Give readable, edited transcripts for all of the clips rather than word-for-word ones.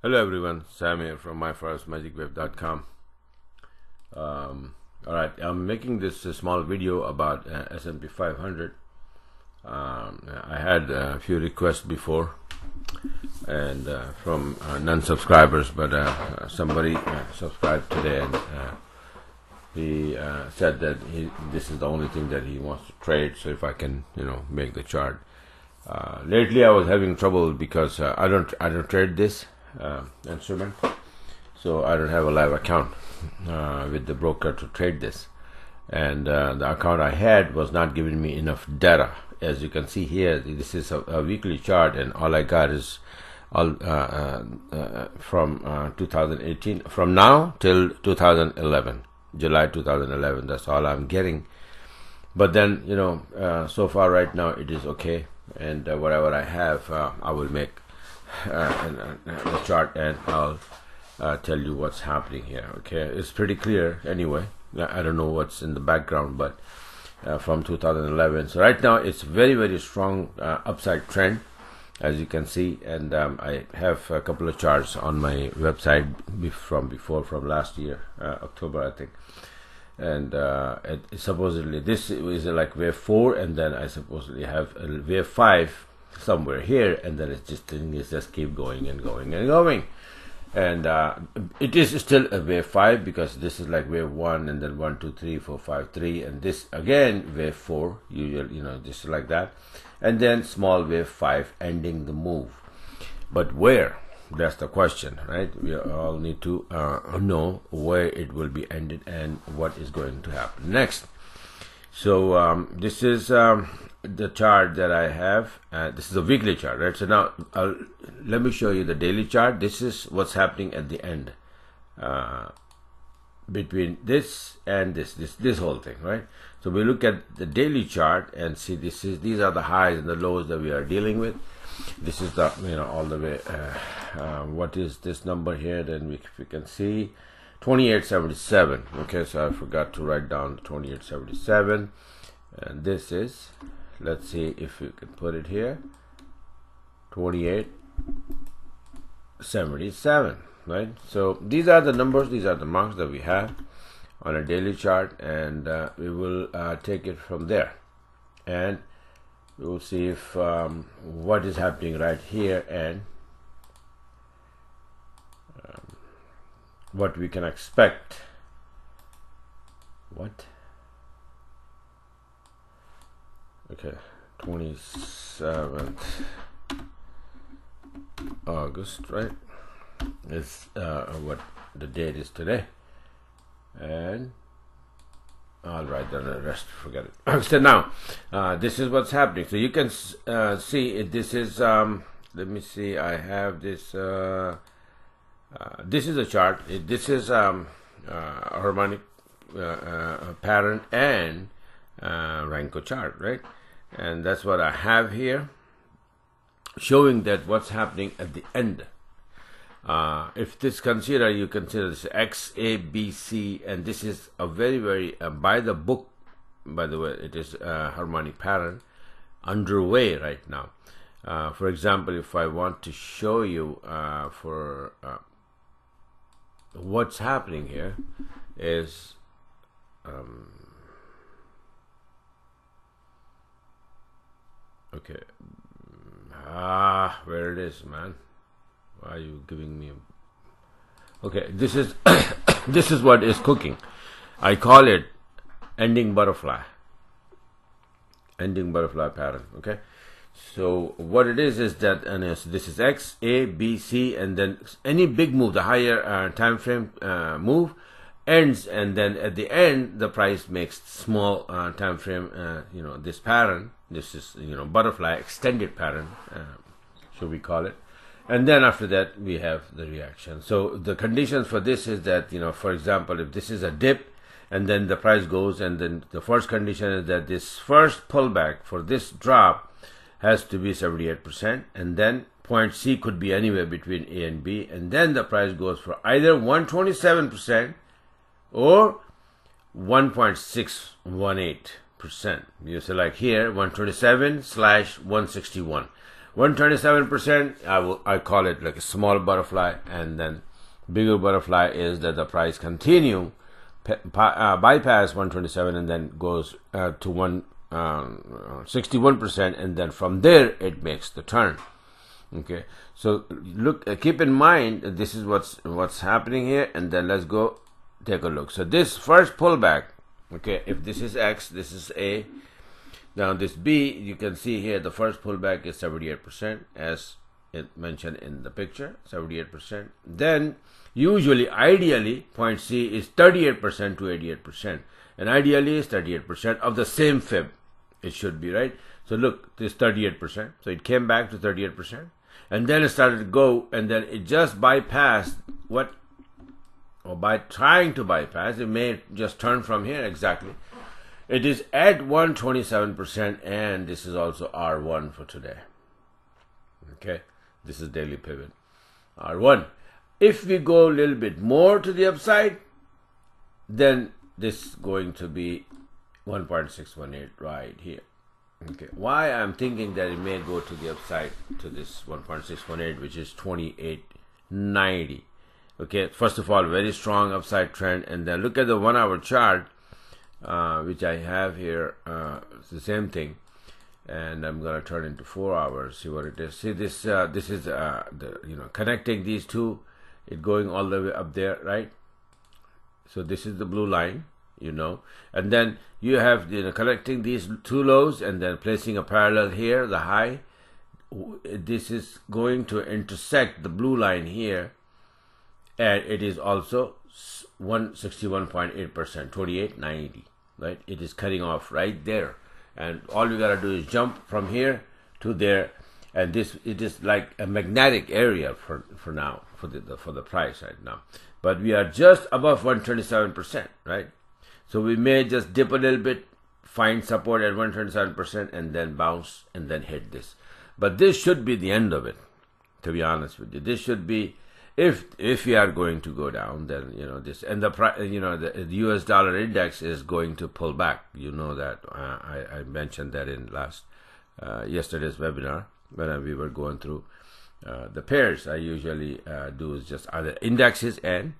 Hello everyone, Sam here from myforestmagicwave.com. Alright, I'm making this small video about S&P 500. I had a few requests before and from non-subscribers, but somebody subscribed today and he said that this is the only thing that he wants to trade, so if I can make the chart. Lately I was having trouble because I don't trade this instrument, so I don't have a live account with the broker to trade this, and the account I had was not giving me enough data. As you can see here, this is a weekly chart, and all I got is all from 2018, from now till 2011, July 2011. That's all I'm getting. But then so far right now it is okay, and whatever I have, I will make the chart, and I'll tell you what's happening here. Okay, it's pretty clear anyway. I don't know what's in the background, but from 2011, so right now it's very strong upside trend, as you can see, and I have a couple of charts on my website from last year, October I think, and supposedly this is like wave 4, and then I supposedly have a wave 5 somewhere here, and then it's just keep going and going and going, and it is still a wave 5 because this is like wave 1, and then 1 2 3 4 5 3, and this again wave 4, usually just like that, and then small wave 5 ending the move. But where? That's the question, right? We all need to know where it will be ended and what is going to happen next. So this is the chart that I have. This is a weekly chart, right? So now let me show you the daily chart. This is what's happening at the end between this and this whole thing, right? So we look at the daily chart and see these are the highs and the lows that we are dealing with. This is the all the way. What is this number here? Then we can see 2877. Okay, so I forgot to write down 2877, and this is, let's see if you can put it here, 2877, right? So these are the numbers, these are the marks that we have on a daily chart, and we will take it from there, and we will see if what is happening right here, and what we can expect. What? Okay, 27th August, right? Is what the date is today, and I'll write down the rest, forget it. So now this is what's happening. So you can see this is let me see, I have this this is a chart. This is harmonic pattern and Renko chart, right? And that's what I have here, showing that what's happening at the end. If this you consider this X, A, B, C, and this is a very by the book, by the way, it is a harmonic pattern underway right now. For example, if I want to show you for what's happening here is okay, where it is, man. Why are you giving me okay, this is this is what is cooking. I call it ending butterfly pattern. Okay, so what it is that, and this is X, A, B, C, and then any big move, the higher time frame move ends, and then at the end the price makes small time frame, this pattern. This is butterfly extended pattern, should we call it. And then after that we have the reaction. So the conditions for this is that, for example, if this is a dip and then the price goes, and then the first condition is that this first pullback for this drop has to be 78%, and then point C could be anywhere between A and B, and then the price goes for either 127% or 1.618%. You say like here 127/161. 127%, I call it like a small butterfly, and then bigger butterfly is that the price continue bypass 127 and then goes to 61%, and then from there it makes the turn. Okay, so look, keep in mind this is what's happening here, and then let's go take a look. So this first pullback, okay, if this is X, this is A. Now this B, you can see here the first pullback is 78%, as it mentioned in the picture, 78%. Then usually, ideally, point C is 38% to 88%, and ideally is 38% of the same fib. It should be, right? So look, this 38%. So it came back to 38%, and then it started to go, and then it just bypassed what, or by trying to bypass, it may just turn from here exactly. It is at 127%, and this is also R1 for today. Okay, this is daily pivot, R1. If we go a little bit more to the upside, then this is going to be 1.618 right here. Okay, why I'm thinking that it may go to the upside to this 1.618, which is 28.90. Okay, first of all, very strong upside trend, and then look at the 1 hour chart, which I have here. It's the same thing, and I'm gonna turn into 4 hours. See what it is. See this. This is connecting these two. It going all the way up there, right? So this is the blue line, and then you have connecting these two lows and then placing a parallel here, the high. This is going to intersect the blue line here, and it is also 161.8%, 28.90, right? It is cutting off right there, and all you gotta do is jump from here to there, and it is like a magnetic area for now, for the price right now. But we are just above 127%, right? So we may just dip a little bit, find support at 127%, and then bounce and then hit this. But this should be the end of it, to be honest with you. This should be, if we are going to go down, then this, and the US dollar index is going to pull back. You know that I mentioned that in yesterday's webinar when we were going through the pairs. I usually do is just either indexes and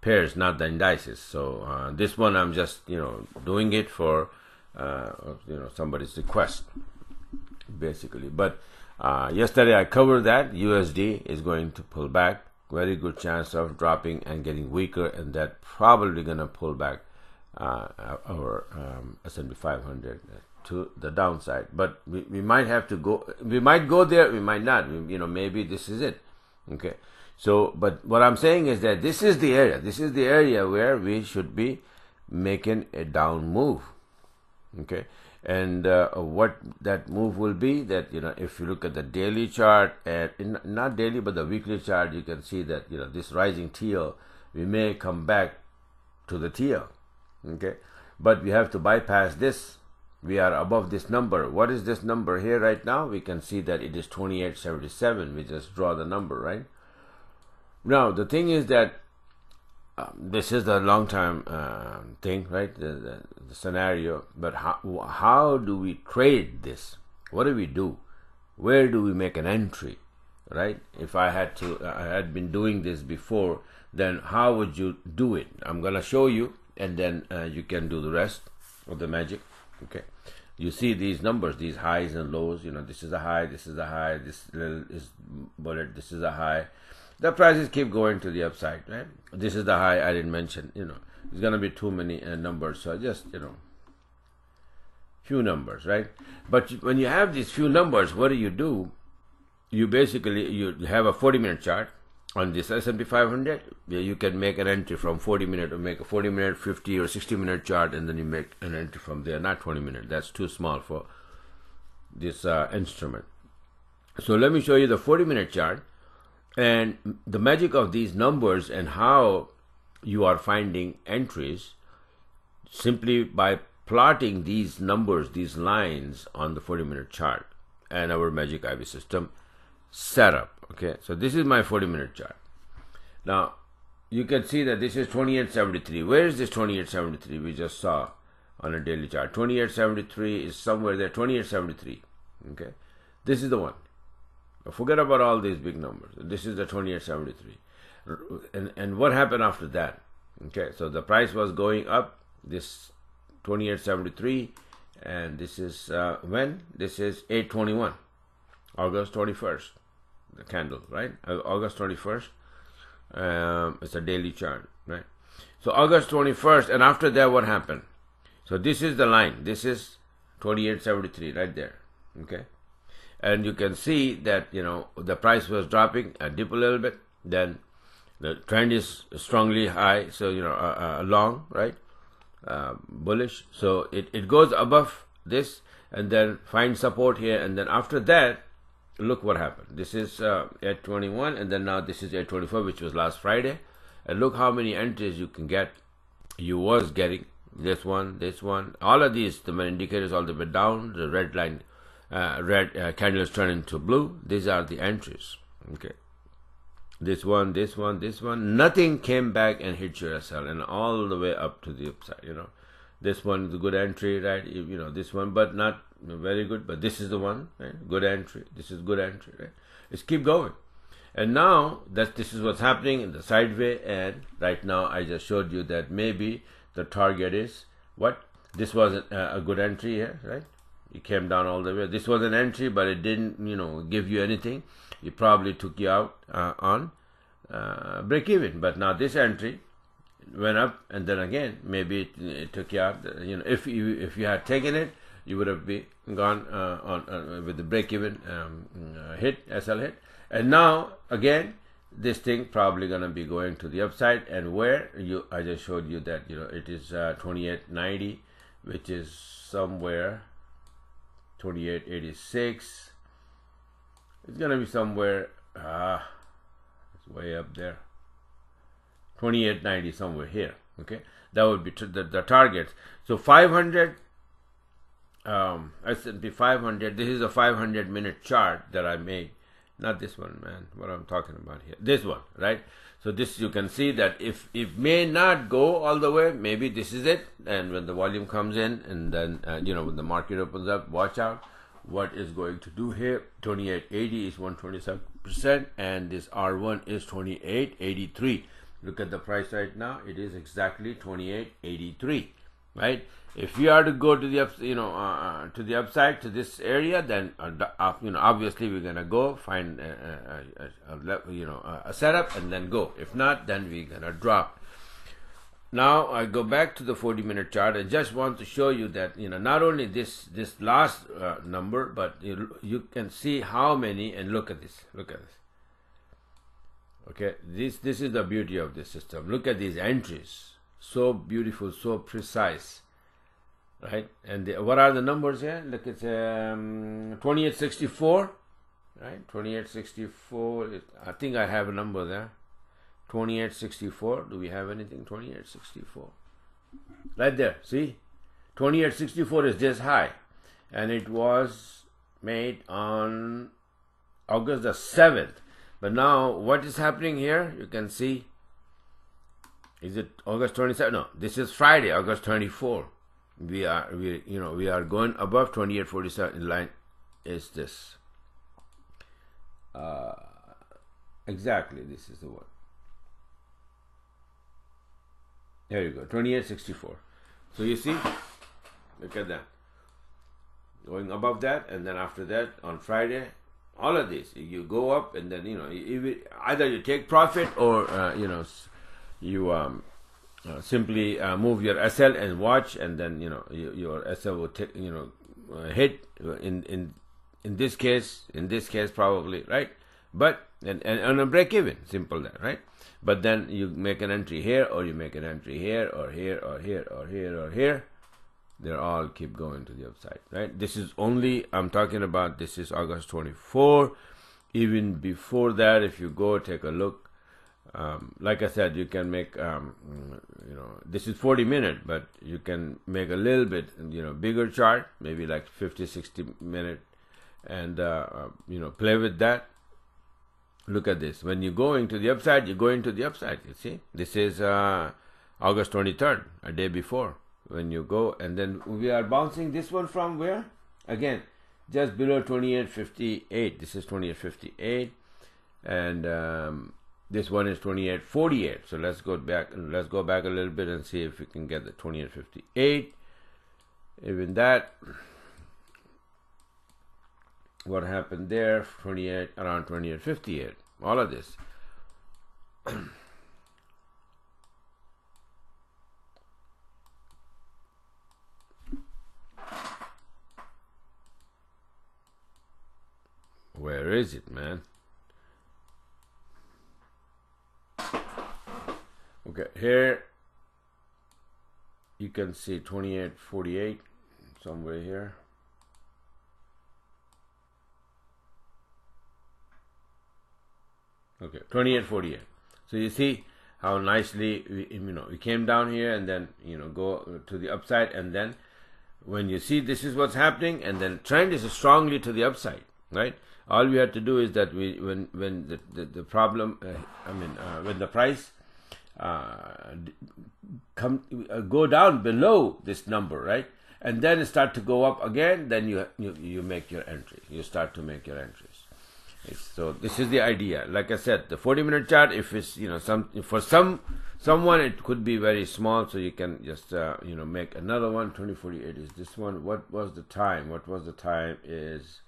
pairs, not the indices. So this one I'm just doing it for somebody's request, basically. But yesterday I covered that USD is going to pull back. Very good chance of dropping and getting weaker, and that probably gonna pull back our S&P 500 to the downside. But we might have to go. We might go there. We might not. Maybe this is it. Okay. So, but what I'm saying is that this is the area. This is the area where we should be making a down move. Okay. And what that move will be, that if you look at the daily chart, and not daily but the weekly chart, you can see that this rising teal, we may come back to the teal. Okay. But we have to bypass this. We are above this number. What is this number here right now? We can see that it is 28.77. We just draw the number, right? Now the thing is that this is the long time thing, right? The scenario. But how do we trade this? What do we do? Where do we make an entry, right? If I had been doing this before, then how would you do it? I'm gonna show you, and then you can do the rest of the magic. Okay, you see these numbers, these highs and lows. This is a high, this is a high, this is bullet, this is a high. The prices keep going to the upside, right? This is the high I didn't mention. It's gonna be too many numbers, so just few numbers, right? But when you have these few numbers, what do? You basically have a 40-minute chart on this S&P 500. You can make an entry from 40-minute, or make a 40-minute, 50 or 60-minute chart, and then you make an entry from there. Not 20-minute. That's too small for this instrument. So let me show you the 40-minute chart and the magic of these numbers, and how you are finding entries simply by plotting these numbers, these lines on the 40-minute chart, and our magic IV system setup. Okay, so this is my 40-minute chart. Now you can see that this is 28.73. Where is this 28.73 we just saw on a daily chart? 28.73 is somewhere there. 28.73. Okay, this is the one. Forget about all these big numbers. This is the 2873. And what happened after that? Okay, so the price was going up, this 2873, and this is when? This is 821, August 21st, the candle, right? August 21st, it's a daily chart, right? So August 21st, and after that, what happened? So this is the line. This is 2873 right there, okay? And you can see that, you know, the price was dropping, dip a little bit, then the trend is strongly high, so, you know, long, right? Bullish. So it goes above this and then finds support here, and then after that, look what happened. This is 821, and then now this is 824, which was last Friday. And look how many entries you can get. You was getting this one, all of these, the indicators all the way down, the red line, red candles turn into blue. These are the entries, okay? This one, nothing came back and hit your SL, and all the way up to the upside, you know. This one is a good entry, right? You know, this one, but not very good, but this is the one, right? Good entry. This is good entry, right? Let's keep going. And now that this is what's happening in the sideway, and right now I just showed you that maybe the target is what? This was a good entry here, right? It came down all the way. This was an entry, but it didn't, you know, give you anything. It probably took you out on break even. But now this entry went up, and then again maybe it took you out. You know, if you had taken it, you would have been gone on with the break even hit, SL hit. And now again, this thing probably gonna be going to the upside. And where I just showed you that, you know, it is 2890, which is somewhere 2886. It's gonna be somewhere. It's way up there. 2890 somewhere here. Okay, that would be the targets. So 500. S&P 500. This is a 500-minute chart that I made. Not this one, man. What I'm talking about here. This one, right? So this, you can see that if it may not go all the way, maybe this is it. And when the volume comes in, and then you know, when the market opens up, watch out what is going to do here. 2880 is 127%, and this R1 is 2883. Look at the price right now. It is exactly 2883, right? If we are to go to the to the upside, to this area, then you know, obviously we're gonna go find a setup and then go. If not, then we're gonna drop. Now I go back to the 40-minute chart. I just want to show you that, you know, not only this last number, but you can see how many. And look at this. Look at this. Okay, this is the beauty of this system. Look at these entries. So beautiful, so precise. Right, and what are the numbers here? Look, it's 2864, right? 2864. I think I have a number there. 2864. Do we have anything? 2864. Right there. See, 2864 is this high, and it was made on August the 7th. But now, what is happening here? You can see. Is it August 27th? No, this is Friday, August 24th. We are going above 2847. In line is this. Exactly, this is the one. There you go, 2864. So you see, look at that, going above that, and then after that on Friday, all of this, you go up, and then, you know, either you take profit, or you simply move your SL and watch, and then, you know, your SL will take, you know, hit in this case probably, right? But and on a break even, simple that, right? But then you make an entry here, or you make an entry here, or here, or here, or here, or here. They all keep going to the upside, right? This is only, I'm talking about, this is August 24. Even before that, if you go take a look, like I said, you can make, this is 40-minute, but you can make a little bit, bigger chart, maybe like 50, 60-minute, and, play with that. Look at this. When you're going to the upside, you're going to the upside, you see? This is August 23rd, a day before. When you go, and then we are bouncing this one from where? Again, just below 28.58. This is 28.58, and this one is 28.48. So let's go back a little bit and see if we can get the 28.58. Even that, what happened there? 28 around 28.58. All of this. Where is it, man? Okay, here you can see 28.48 somewhere here. Okay, 28.48. So you see how nicely we came down here and then go to the upside, and then when you see this is what's happening, and then trend is strongly to the upside, right? All we have to do is that when the problem when the price go down below this number, right, and then start to go up again, then you make your entry. You start to make your entries. So this is the idea. Like I said, the 40-minute chart, if it's for someone it could be very small, so you can just make another one. 2048 is this one. What was the time? Is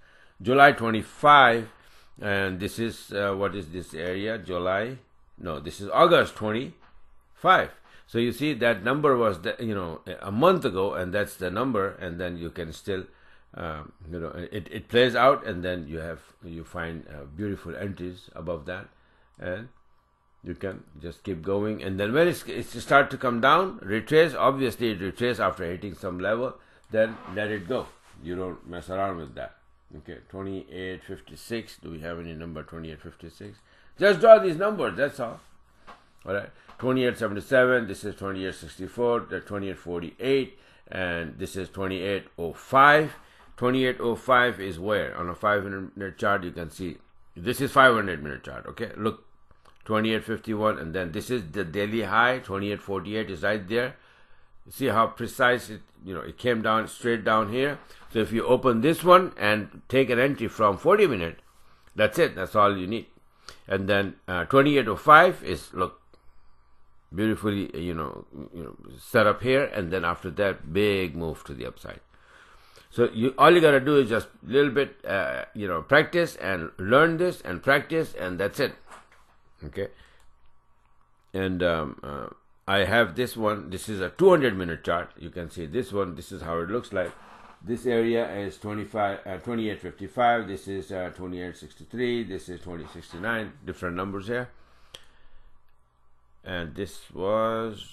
July 25, and this is what is this area? July? No, this is August 25. So you see that number was a month ago, and that's the number, and then you can still it plays out, and then you find beautiful entries above that, and you can just keep going. And then when it start to come down, retrace. Obviously it retrace after hitting some level, then let it go. You don't mess around with that. Okay, 28.56. Do we have any number? 28.56. Just draw these numbers, that's all. All right, 28.77. This is 28.64. The 28.48, and this is 28.05. 28.05 is where? On a 500-minute chart, you can see this is 500-minute chart. Okay, look, 28.51, and then this is the daily high. 28.48 is right there. You see how precise it? It came down straight down here. So if you open this one and take an entry from 40-minute, that's it. That's all you need. And then 28.05 is, look, beautifully set up here, and then after that, big move to the upside. So all you gotta do is just a little bit practice and learn this and practice, and that's it. Okay. And I have this one. This is a 200-minute chart. You can see this one. This is how it looks like. This area is 28.55. This is 28.63. This is 20.69. Different numbers here. And this was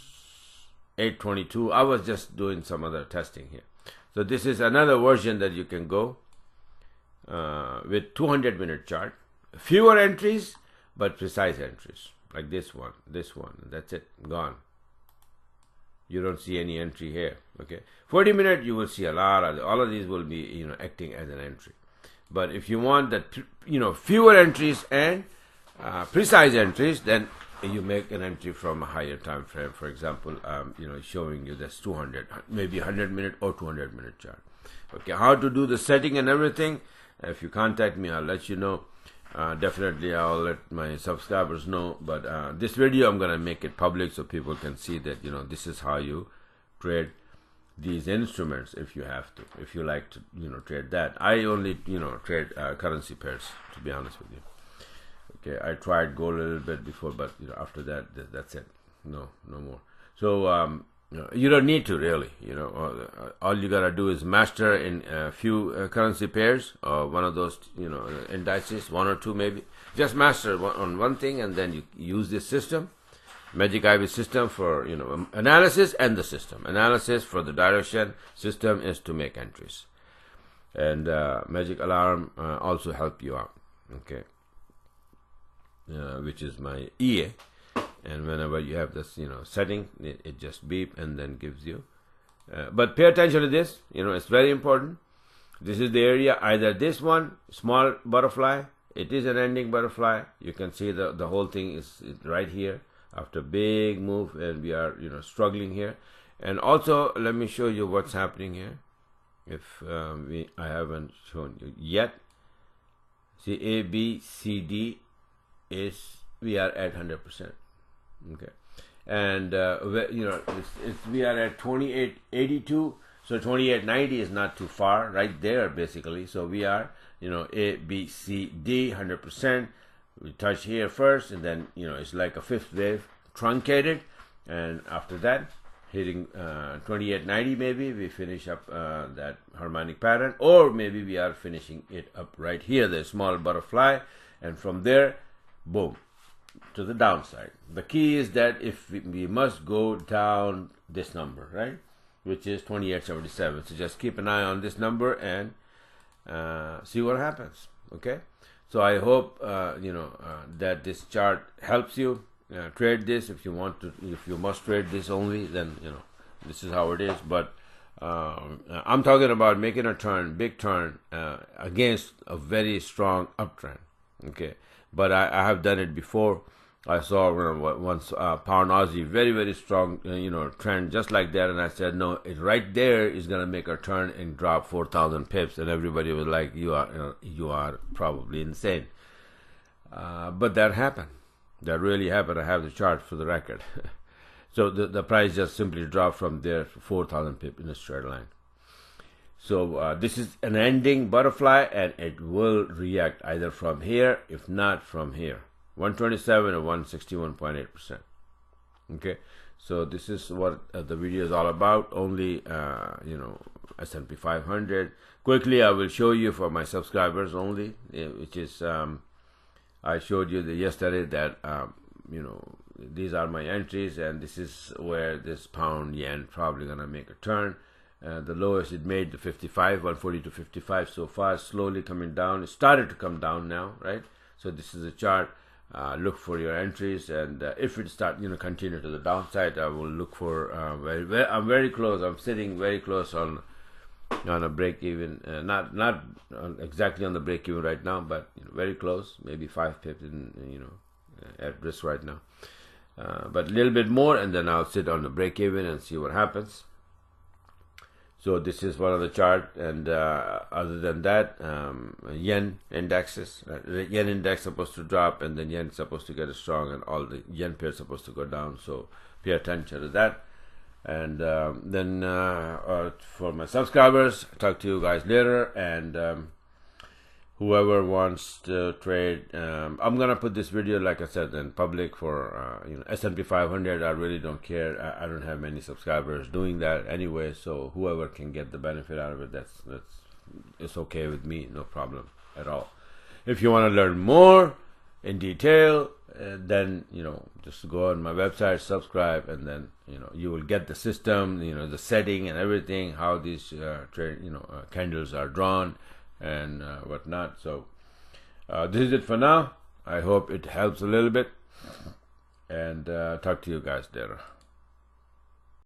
8.22. I was just doing some other testing here. So this is another version that you can go with 200-minute chart. Fewer entries, but precise entries. Like this one. That's it. Gone. You don't see any entry here. Okay. 40-minute, you will see a lot of all of these will be acting as an entry. But if you want that fewer entries and precise entries, then you make an entry from a higher time frame. For example, showing you this 200, maybe 100-minute or 200-minute chart. Okay, how to do the setting and everything? If you contact me, I'll let you know. Definitely, I'll let my subscribers know. But this video, I'm gonna make it public so people can see that this is how you trade these instruments if you have to. If you like to trade that, I only trade currency pairs, to be honest with you. Okay, I tried gold a little bit before, but after that, that's it. No more. So you don't need to really. All you gotta do is master in a few currency pairs or one of those indices, one or two maybe. Just master on one thing, and then you use this system, Magic Ivy system, for analysis, and the system analysis for the direction. System is to make entries, and Magic Alarm also help you out. Okay. Which is my EA, and whenever you have this setting, it just beep and then gives you but pay attention to this. It's very important. This is the area, either this one, small butterfly, it is an ending butterfly. You can see the whole thing is right here after big move, and we are struggling here. And also let me show you what's happening here. if I haven't shown you yet. See, A, B, C, D is we are at 100%. Okay, and you know, we are at 2882. So 2890 is not too far, right there basically. So we are, you know, A, B, C, D, 100%. We touch here first, and then, you know, it's like a fifth wave, truncated, and after that, hitting 2890, maybe we finish up that harmonic pattern, or maybe we are finishing it up right here, the small butterfly, and from there, boom, to the downside. The key is that if we must go down this number, right, which is 2877. So just keep an eye on this number and see what happens. Okay. So I hope you know that this chart helps you trade this. If you want to, if you must trade this only, then you know this is how it is. But I'm talking about making a turn, big turn against a very strong uptrend. Okay. But I have done it before. I saw once pound Aussie, very strong, you know, trend just like that, and I said, no, it right there is gonna make a turn and drop 4,000 pips, and everybody was like, you are probably insane. But that happened. That really happened. I have the chart for the record. So the price just simply dropped from there to 4,000 pips in a straight line. So this is an ending butterfly, and it will react either from here, if not from here. 127 or 161.8%. Okay, so this is what the video is all about. Only you know, S&P 500. Quickly, I will show you for my subscribers only, which is I showed you yesterday that you know, these are my entries, and this is where this pound yen probably gonna make a turn. The lowest it made, the 55, 140 to 55 so far, slowly coming down. It started to come down now, right? So this is a chart. Look for your entries, and if it start, you know, continue to the downside, I will look for I'm very close. I'm sitting very close on a break even, not exactly on the break even right now, but you know, very close, maybe 5 pips in, you know, at risk right now, but a little bit more, and then I'll sit on the break even and see what happens. So this is one of the chart, and other than that, yen indexes. Yen index supposed to drop, and then yen is supposed to get strong, and all the yen pairs supposed to go down. So pay attention to that. And then for my subscribers, talk to you guys later. And whoever wants to trade, I'm gonna put this video, like I said, in public for you know, S&P 500. I really don't care. I don't have many subscribers doing that anyway, so whoever can get the benefit out of it, that's it's okay with me, no problem at all. If you want to learn more in detail, then you know, just go on my website, subscribe, and then you know, you will get the system, you know, the setting and everything, how these trade, you know, candles are drawn and whatnot. So this is it for now. I hope it helps a little bit, and talk to you guys later.